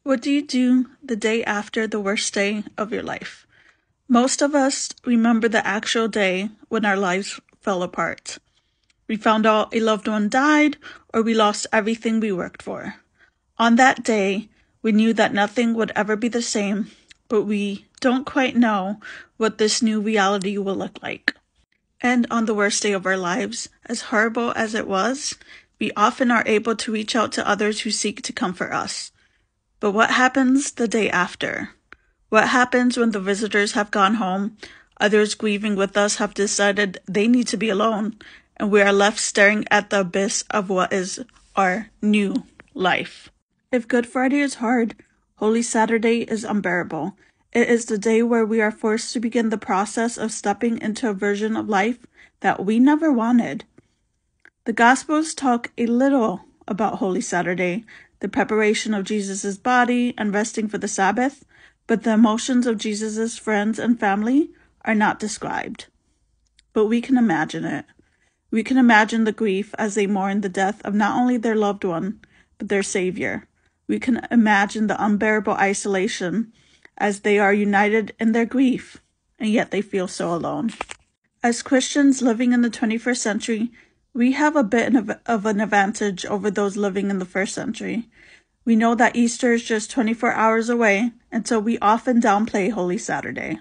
What do you do the day after the worst day of your life? Most of us remember the actual day when our lives fell apart. We found out a loved one died, or we lost everything we worked for. On that day, we knew that nothing would ever be the same, but we don't quite know what this new reality will look like. And on the worst day of our lives, as horrible as it was, we often are able to reach out to others who seek to comfort us. But what happens the day after? What happens when the visitors have gone home, others grieving with us have decided they need to be alone, and we are left staring at the abyss of what is our new life? If Good Friday is hard, Holy Saturday is unbearable. It is the day where we are forced to begin the process of stepping into a version of life that we never wanted. The Gospels talk a little about Holy Saturday, the preparation of Jesus' body and resting for the Sabbath, but the emotions of Jesus' friends and family are not described. But we can imagine it. We can imagine the grief as they mourn the death of not only their loved one, but their Savior. We can imagine the unbearable isolation as they are united in their grief, and yet they feel so alone. As Christians living in the 21st century, we have a bit of an advantage over those living in the first century. We know that Easter is just 24 hours away, and so we often downplay Holy Saturday.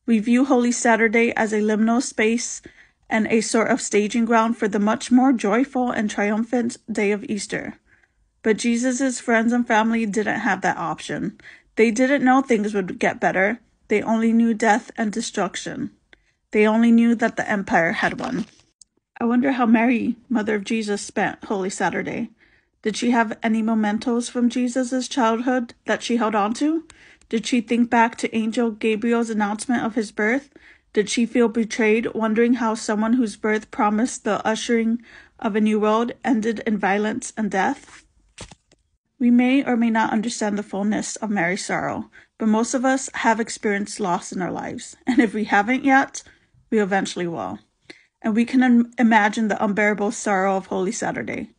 We view Holy Saturday as a liminal space and a sort of staging ground for the much more joyful and triumphant day of Easter. But Jesus' friends and family didn't have that option. They didn't know things would get better. They only knew death and destruction. They only knew that the empire had won. I wonder how Mary, mother of Jesus, spent Holy Saturday. Did she have any mementos from Jesus' childhood that she held on to? Did she think back to Angel Gabriel's announcement of his birth? Did she feel betrayed, wondering how someone whose birth promised the ushering of a new world ended in violence and death? We may or may not understand the fullness of Mary's sorrow, but most of us have experienced loss in our lives, and if we haven't yet, we eventually will. And we can imagine the unbearable sorrow of Holy Saturday.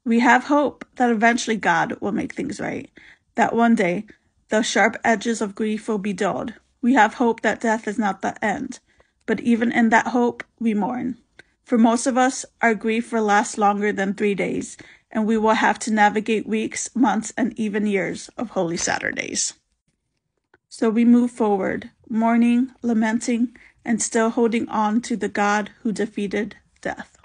We have hope that eventually God will make things right, that one day the sharp edges of grief will be dulled. We have hope that death is not the end, but even in that hope, we mourn. For most of us, our grief will last longer than 3 days, and we will have to navigate weeks, months, and even years of Holy Saturdays. So we move forward, mourning, lamenting, and still holding on to the God who defeated death.